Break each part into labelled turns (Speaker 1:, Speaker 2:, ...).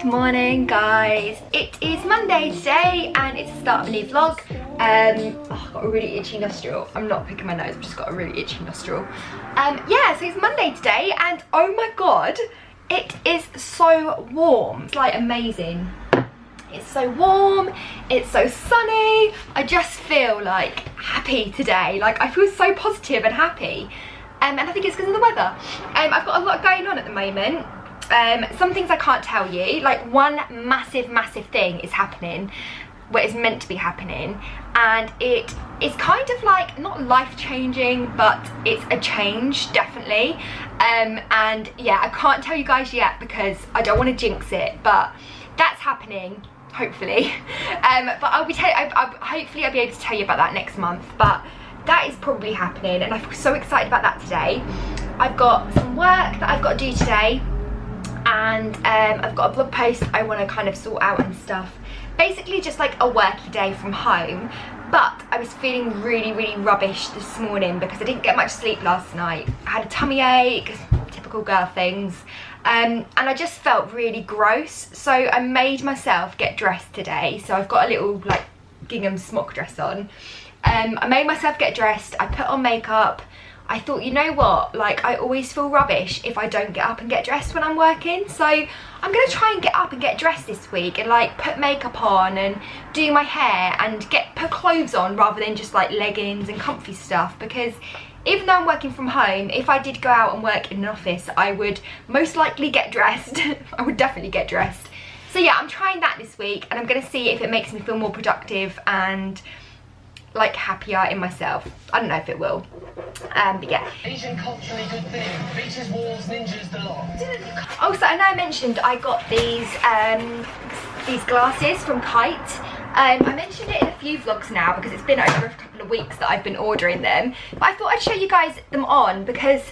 Speaker 1: morning guys. It is Monday today and it's the start of a new vlog. Oh, I've got a really itchy nostril. I'm not picking my nose, I've just got a really itchy nostril. Yeah, so it's Monday today and oh my god, it is so warm. It's like amazing. It's so warm, it's so sunny. I just feel like happy today. Like I feel so positive and happy. And I think it's because of the weather. I've got a lot going on at the moment. Some things I can't tell you. Like one massive thing is happening, what is meant to be happening, and it is kind of like not life-changing, but it's a change definitely. And yeah, I can't tell you guys yet because I don't want to jinx it, but that's happening hopefully. But hopefully I'll be able to tell you about that next month. But that is probably happening and I feel so excited about that today. I've got some work that I've got to do today, and I've got a blog post I want to kind of sort out and stuff. Basically just like a worky day from home. But I was feeling really rubbish this morning because I didn't get much sleep last night. I had a tummy ache, typical girl things, and I just felt really gross. So I made myself get dressed today. So I've got a little like gingham smock dress on. I made myself get dressed, I put on makeup. I thought, you know what, like I always feel rubbish if I don't get up and get dressed when I'm working, so I'm gonna try and get up and get dressed this week and like put makeup on and do my hair and put clothes on rather than just like leggings and comfy stuff, because even though I'm working from home, if I did go out and work in an office, I would most likely get dressed. I would definitely get dressed. So yeah, I'm trying that this week and I'm gonna see if it makes me feel more productive and like happier in myself. I don't know if it will, but yeah. Asian culturally good thing. Beaches, walls, ninjas, the lot. Also, I know I mentioned I got these glasses from Kite. I mentioned it in a few vlogs now because it's been over a couple of weeks that I've been ordering them. But I thought I'd show you guys them on because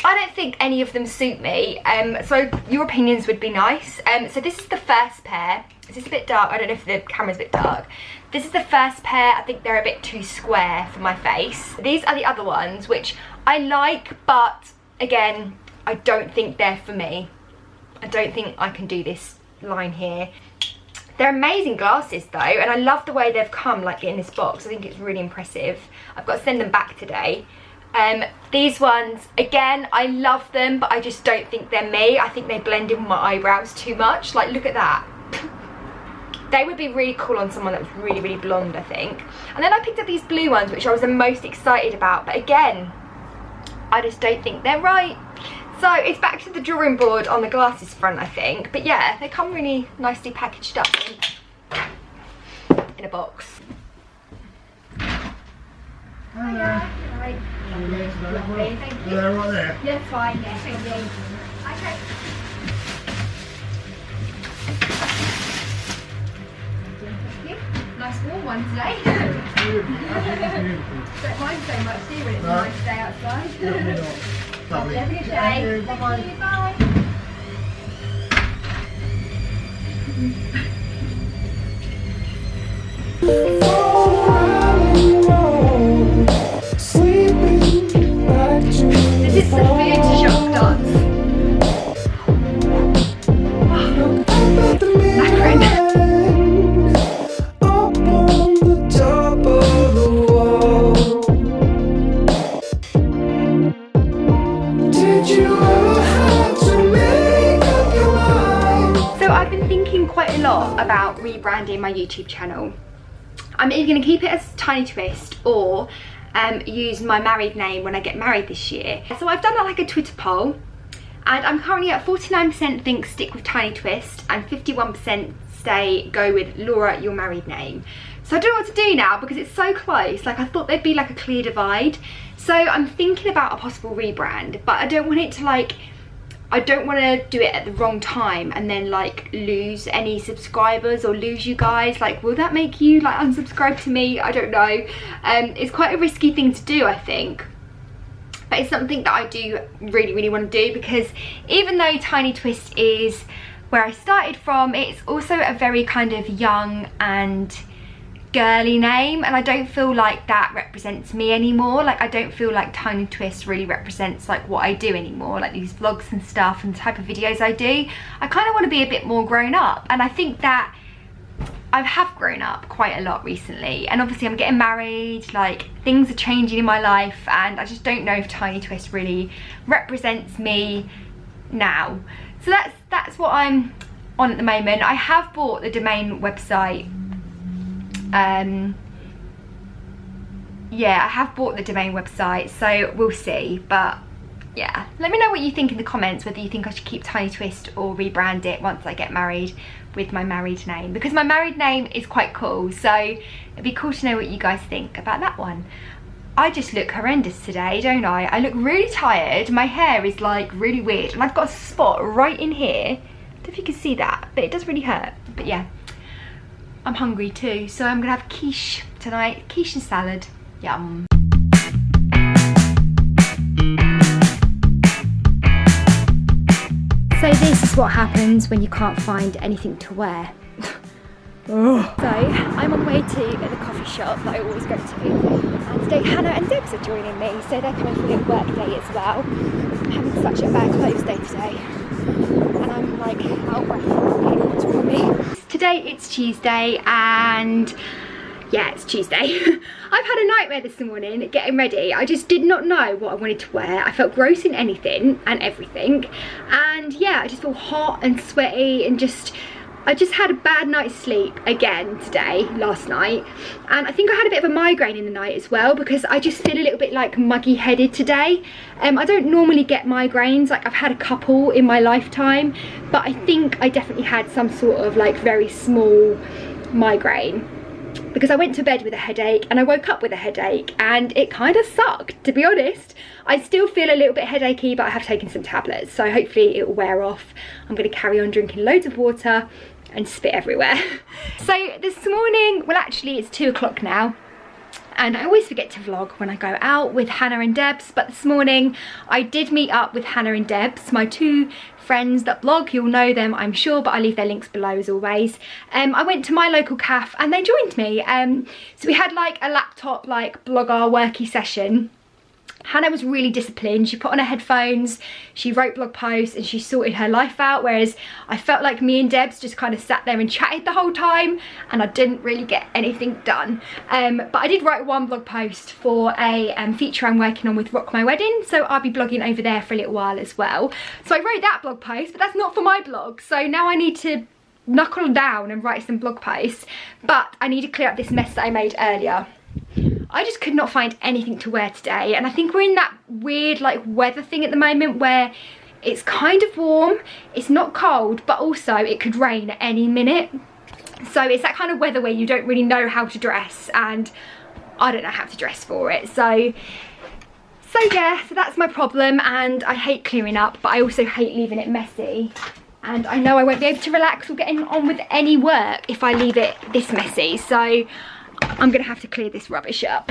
Speaker 1: I don't think any of them suit me. So your opinions would be nice. So this is the first pair. Is this a bit dark? I don't know if the camera's a bit dark. This is the first pair. I think they're a bit too square for my face. These are the other ones, which I like, but again, I don't think they're for me. I don't think I can do this line here. They're amazing glasses though, and I love the way they've come like in this box. I think it's really impressive. I've got to send them back today. These ones, again, I love them, but I just don't think they're me. I think they blend in with my eyebrows too much. Like, look at that. They would be really cool on someone that was really blonde, I think. And then I picked up these blue ones, which I was the most excited about, but again, I just don't think they're right. So it's back to the drawing board on the glasses front, I think. But yeah, they come really nicely packaged up in a box. Hiya. Right. Lovely, thank you.
Speaker 2: They're right there?
Speaker 1: Yeah, fine, yeah, thank you. Okay. Nice warm one today.
Speaker 2: Beautiful.
Speaker 1: Don't mind so much, do you, when it's a nice day outside?
Speaker 2: Lovely.
Speaker 1: Have a good day. Bye-bye. Bye. This is the food shock dance. Quite a lot about rebranding my YouTube channel. I'm either going to keep it as Tiny Twist or use my married name when I get married this year. So I've done like a Twitter poll and I'm currently at 49% think stick with Tiny Twist and 51% say go with Laura, your married name. So I don't know what to do now because it's so close. Like I thought there'd be like a clear divide. So I'm thinking about a possible rebrand, but I don't want it to like, I don't want to do it at the wrong time and then like lose any subscribers or lose you guys. Like, will that make you like unsubscribe to me? I don't know. It's quite a risky thing to do, I think. But it's something that I do really want to do because even though Tiny Twist is where I started from, it's also a very kind of young and girly name, and I don't feel like that represents me anymore. Like I don't feel like Tiny Twist really represents like what I do anymore, like these vlogs and stuff and the type of videos I do. I kind of want to be a bit more grown up, and I think that I have grown up quite a lot recently, and obviously I'm getting married, like things are changing in my life, and I just don't know if Tiny Twist really represents me now. So that's what I'm on at the moment. I have bought the domain website. Yeah, I have bought the domain website, so we'll see. But yeah, let me know what you think in the comments, whether you think I should keep Tiny Twist or rebrand it once I get married with my married name, because my married name is quite cool, so it'd be cool to know what you guys think about that one. I just look horrendous today, don't I? I look really tired. My hair is like really weird, and I've got a spot right in here. I don't know if you can see that, but it does really hurt. But yeah, I'm hungry too, so I'm gonna have quiche tonight. Quiche and salad. Yum. So this is what happens when you can't find anything to wear. So I'm on the way to the coffee shop that I always go to, and today Hannah and Debs are joining me, so they're coming for a little work day as well. I'm having such a bad clothes day today, and I'm like out of breath for me. Today it's Tuesday, and yeah, it's Tuesday. I've had a nightmare this morning getting ready. I just did not know what I wanted to wear. I felt gross in anything and everything, and yeah, I just feel hot and sweaty, and I just had a bad night's sleep again today, last night, and I think I had a bit of a migraine in the night as well, because I just feel a little bit like muggy headed today. I don't normally get migraines, like I've had a couple in my lifetime, but I think I definitely had some sort of like very small migraine, because I went to bed with a headache and I woke up with a headache, and it kind of sucked, to be honest. I still feel a little bit headachy, but I have taken some tablets, so hopefully it will wear off. I'm going to carry on drinking loads of water and spit everywhere. So this morning, well actually it's 2 o'clock now, and I always forget to vlog when I go out with Hannah and Debs, but this morning I did meet up with Hannah and Debs, my 2 friends that blog. You'll know them, I'm sure, but I leave their links below as always. I went to my local cafe and they joined me. So we had like a laptop, like blogger worky session. Hannah was really disciplined. She put on her headphones, she wrote blog posts, and she sorted her life out, whereas I felt like me and Debs just kind of sat there and chatted the whole time, and I didn't really get anything done. But I did write 1 blog post for a feature I'm working on with Rock My Wedding, so I'll be blogging over there for a little while as well. So I wrote that blog post, but that's not for my blog, so now I need to knuckle down and write some blog posts, but I need to clear up this mess that I made earlier. I just could not find anything to wear today, and I think we're in that weird like weather thing at the moment where it's kind of warm, it's not cold, but also it could rain at any minute. So it's that kind of weather where you don't really know how to dress, and I don't know how to dress for it. So yeah, so that's my problem, and I hate clearing up, but I also hate leaving it messy. And I know I won't be able to relax or get on with any work if I leave it this messy. So I'm gonna have to clear this rubbish up.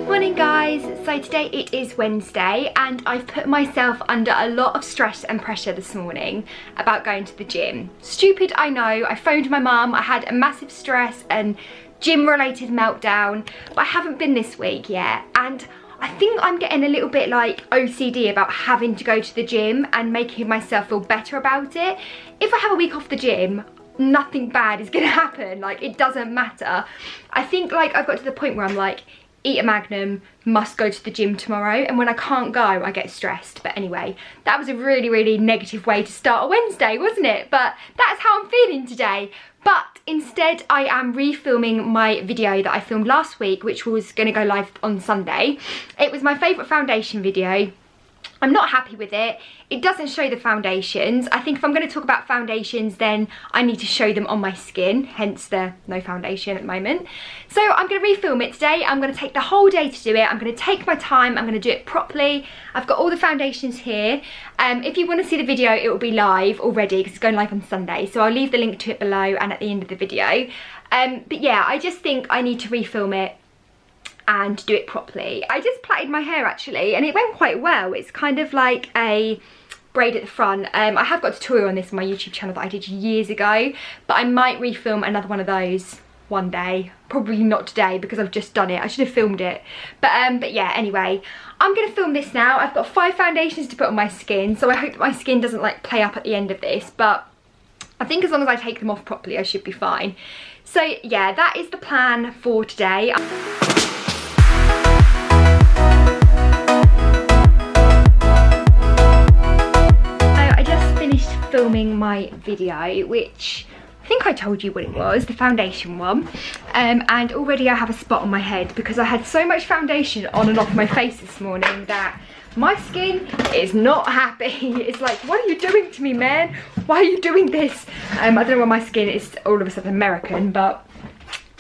Speaker 1: Morning guys, so today it is Wednesday, and I've put myself under a lot of stress and pressure this morning about going to the gym. Stupid, I know. I phoned my mum, I had a massive stress and gym related meltdown, but I haven't been this week yet, and I think I'm getting a little bit like OCD about having to go to the gym and making myself feel better about it. If I have a week off the gym, nothing bad is gonna happen, like it doesn't matter. I think like I've got to the point where I'm like, eat a Magnum, must go to the gym tomorrow, and when I can't go I get stressed. But anyway, that was a really negative way to start a Wednesday, wasn't it? But that's how I'm feeling today. But instead I am refilming my video that I filmed last week, which was going to go live on Sunday. It was my favourite foundation video. I'm not happy with it. It doesn't show the foundations. I think if I'm going to talk about foundations, then I need to show them on my skin, hence the no foundation at the moment. So I'm going to refilm it today. I'm going to take the whole day to do it. I'm going to take my time. I'm going to do it properly. I've got all the foundations here. If you want to see the video, it will be live already because it's going live on Sunday. So I'll leave the link to it below and at the end of the video. But yeah, I just think I need to refilm it and do it properly. I just plaited my hair actually and it went quite well. It's kind of like a braid at the front. I have got a tutorial on this on my YouTube channel that I did years ago, but I might refilm another one of those one day. Probably not today because I've just done it. I should have filmed it. But yeah, anyway, I'm gonna film this now. I've got 5 foundations to put on my skin, so I hope that my skin doesn't like play up at the end of this, but I think as long as I take them off properly, I should be fine. So yeah, that is the plan for today. Filming my video, which I think I told you what it was, the foundation one, and already I have a spot on my head because I had so much foundation on and off my face this morning that my skin is not happy. It's like, what are you doing to me, man? Why are you doing this? I don't know why my skin is all of a sudden American, but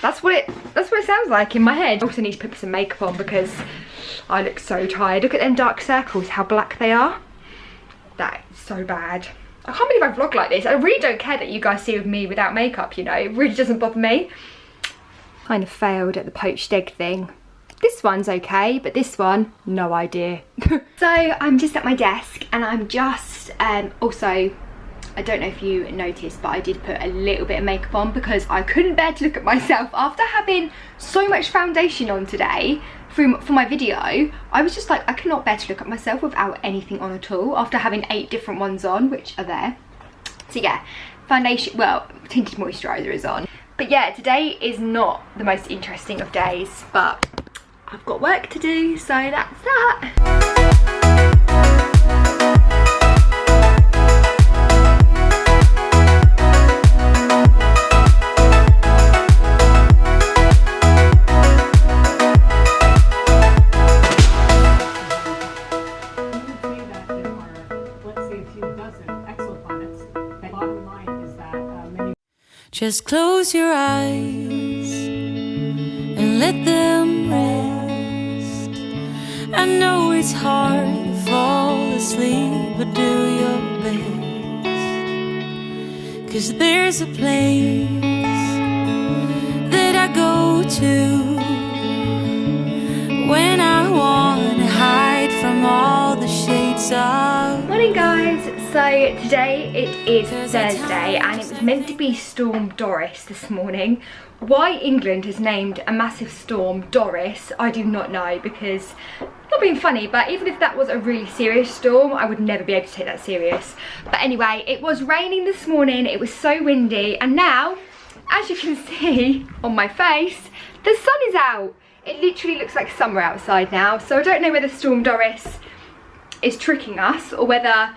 Speaker 1: that's what it sounds like in my head. I also need to put some makeup on because I look so tired. Look at them dark circles, how black they are. That is so bad. I can't believe I vlog like this. I really don't care that you guys see with me without makeup, you know. It really doesn't bother me. Kind of failed at the poached egg thing. This one's okay, but this one, no idea. So I'm just at my desk and I'm just, also, I don't know if you noticed, but I did put a little bit of makeup on because I couldn't bear to look at myself. After having so much foundation on today, for my video, I was just like, I cannot bear to look at myself without anything on at all after having 8 different ones on, which are there. So yeah, foundation, well, tinted moisturiser is on. But yeah, today is not the most interesting of days, but I've got work to do, so that's that.
Speaker 3: Just close your eyes and let them rest. I know it's hard to fall asleep, but do your best. 'Cause there's a place that I go to when I want to hide from all the shades of...
Speaker 1: Morning guys, so today it is Thursday and it was meant to be Storm Doris this morning. Why England has named a massive storm Doris, I do not know, because, not being funny, but even if that was a really serious storm, I would never be able to take that serious. But anyway, it was raining this morning, it was so windy, and now, as you can see on my face, the sun is out. It literally looks like summer outside now, so I don't know whether Storm Doris is tricking us or whether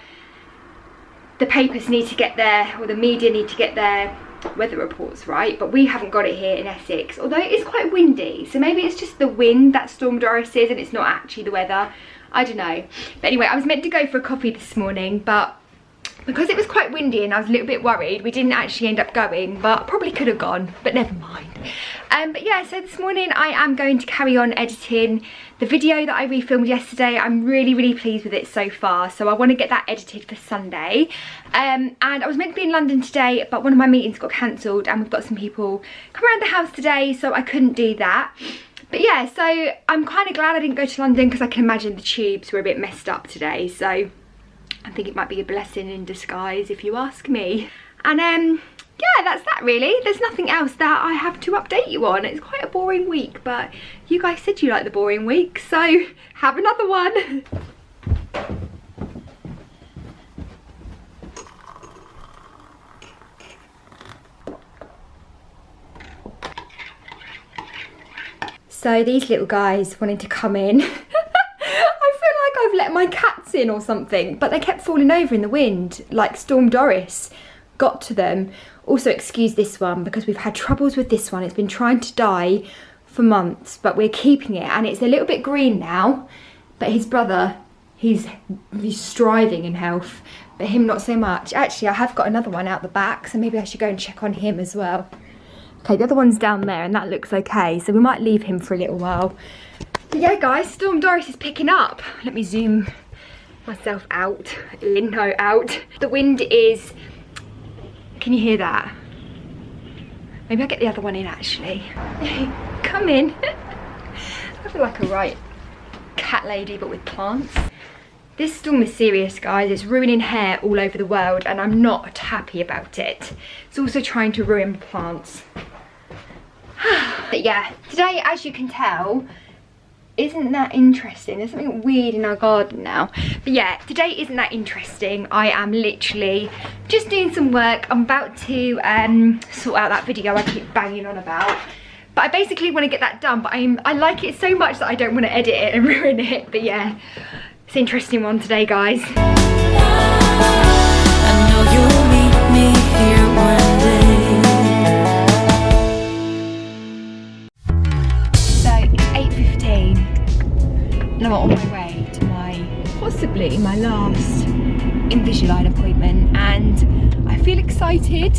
Speaker 1: the papers need to get their, or the media need to get their weather reports right, but we haven't got it here in Essex, although it is quite windy, so maybe it's just the wind that Storm Doris is and it's not actually the weather. I don't know. But anyway, I was meant to go for a coffee this morning, but because it was quite windy and I was a little bit worried, we didn't actually end up going, but probably could have gone, but never mind. But yeah, so this morning I am going to carry on editing the video that I refilmed yesterday. I'm really pleased with it so far, so I want to get that edited for Sunday. And I was meant to be in London today, but one of my meetings got cancelled and we've got some people come around the house today, so I couldn't do that. But yeah, so I'm kind of glad I didn't go to London because I can imagine the tubes were a bit messed up today, so I think it might be a blessing in disguise if you ask me. And yeah, that's that really. There's nothing else that I have to update you on. It's quite a boring week, but you guys said you like the boring week, so have another one. So these little guys wanted to come in. I feel like I've let my cats in or something, but they kept falling over in the wind, like Storm Doris got to them. Also, excuse this one because we've had troubles with this one. It's been trying to die for months, but we're keeping it and it's a little bit green now, but his brother he's striving in health, but him not so much. Actually, I have got another one out the back, so maybe I should go and check on him as well. Okay, the other one's down there and that looks okay, so we might leave him for a little while. But yeah guys, Storm Doris is picking up. Let me zoom myself out, out. The wind is, can you hear that? Maybe I'll get the other one in actually. Come in. I feel like a right cat lady but with plants. This storm is serious guys, it's ruining hair all over the world and I'm not happy about it. It's also trying to ruin plants. But yeah, today as you can tell, isn't that interesting? There's something weird in our garden now. But yeah, today isn't that interesting. I am literally just doing some work. I'm about to sort out that video I keep banging on about. But I basically want to get that done, but I like it so much that I don't want to edit it and ruin it. But yeah, it's an interesting one today, guys.
Speaker 3: I know you'll meet me here one day.
Speaker 1: So it's 8:15 and I'm on my way to possibly my last Invisalign appointment and I feel excited.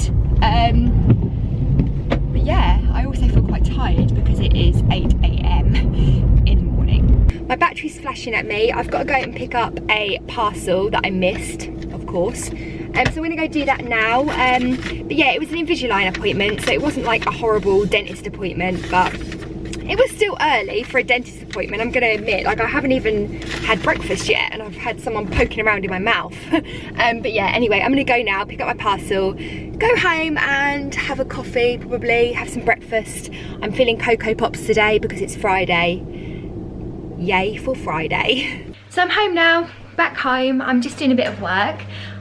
Speaker 1: But yeah, I also feel quite tired because it is 8 AM in the morning. My battery's flashing at me. I've got to go and pick up a parcel that I missed, of course. So I'm gonna go do that now. But yeah, it was an Invisalign appointment, so it wasn't like a horrible dentist appointment, but it was still early for a dentist appointment, I'm gonna admit. Like, I haven't even had breakfast yet and I've had someone poking around in my mouth. But yeah, anyway, I'm gonna go now, pick up my parcel, go home and have a coffee, probably, have some breakfast. I'm feeling Cocoa Pops today because it's Friday. Yay for Friday. So I'm home now, back home. I'm just doing a bit of work.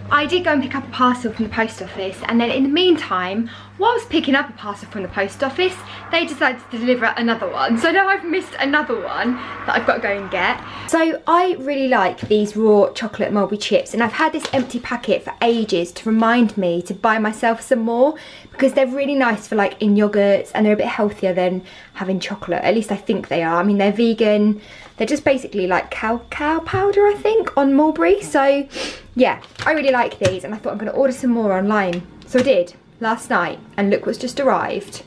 Speaker 1: I did go and pick up a parcel from the post office and then in the meantime, while I was picking up a parcel from the post office, they decided to deliver another one. So now I've missed another one that I've got to go and get. So I really like these raw chocolate Mulberry chips and I've had this empty packet for ages to remind me to buy myself some more because they're really nice for like in yogurts and they're a bit healthier than having chocolate. At least I think they are. I mean, they're vegan. They're just basically like cow powder, I think, on Mulberry. So yeah, I really like these and I thought I'm going to order some more online. So I did last night and look what's just arrived.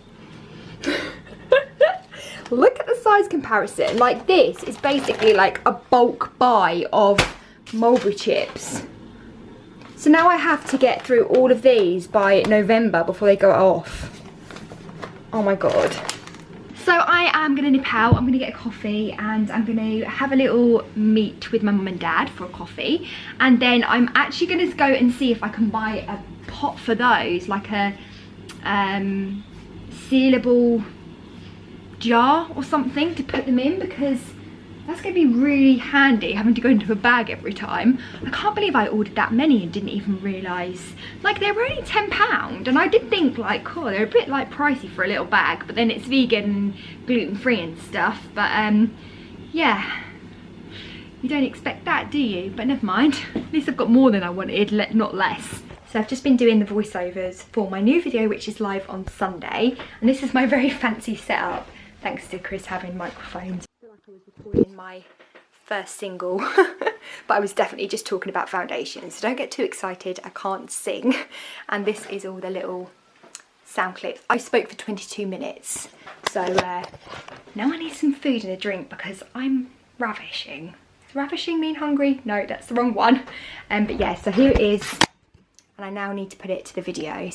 Speaker 1: Look at the size comparison. Like, this is basically like a bulk buy of Mulberry chips. So now I have to get through all of these by November before they go off. Oh my god. So I am going to nip out, I'm going to get a coffee and I'm going to have a little meet with my mum and dad for a coffee. And then I'm actually going to go and see if I can buy a pot for those, like a sealable jar or something to put them in, because that's going to be really handy having to go into a bag every time. I can't believe I ordered that many and didn't even realise. Like, they were only £10 and I did think like, oh, they're a bit like pricey for a little bag, but then it's vegan and gluten-free and stuff. But yeah, you don't expect that, do you? But never mind, at least I've got more than I wanted, not less. So I've just been doing the voiceovers for my new video, which is live on Sunday, and this is my very fancy setup thanks to Chris having microphones. I feel like I was recording my first single, but I was definitely just talking about foundations, so don't get too excited, I can't sing. And this is all the little sound clips. I spoke for 22 minutes, so now I need some food and a drink because I'm ravishing. Does ravishing mean hungry? No, that's the wrong one. But yeah, so here it is, and I now need to put it to the video.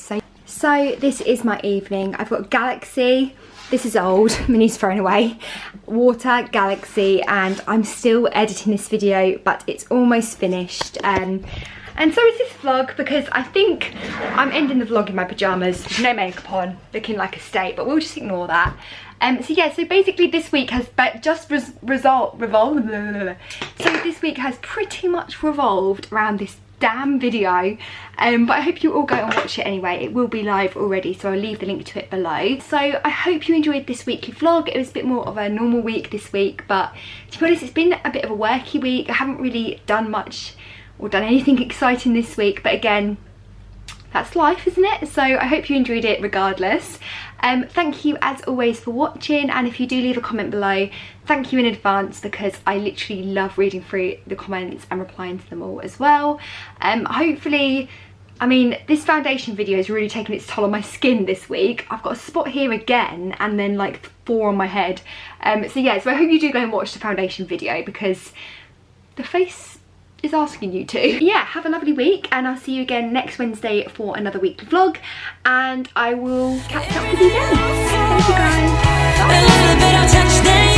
Speaker 1: So this is my evening. I've got Galaxy. This is old, Minnie's thrown away. Water, Galaxy, and I'm still editing this video, but it's almost finished. And so is this vlog, because I think I'm ending the vlog in my pyjamas, no makeup on, looking like a state, but we'll just ignore that. So yeah, so basically this week has just revolved. So this week has pretty much revolved around this damn video, but I hope you all go and watch it anyway. It will be live already, so I'll leave the link to it below. So I hope you enjoyed this weekly vlog. It was a bit more of a normal week this week, but to be honest, it's been a bit of a worky week. I haven't really done much or done anything exciting this week, but again, that's life, isn't it? So I hope you enjoyed it regardless. Thank you as always for watching, and if you do leave a comment below, thank you in advance, because I literally love reading through the comments and replying to them all as well. Hopefully, I mean, this foundation video has really taken its toll on my skin this week. I've got a spot here again and then like 4 on my head. So yeah, so I hope you do go and watch the foundation video, because the face is asking you to. Yeah, have a lovely week, and I'll see you again next Wednesday for another weekly vlog, and I will catch up with you then. Thank you guys. Bye.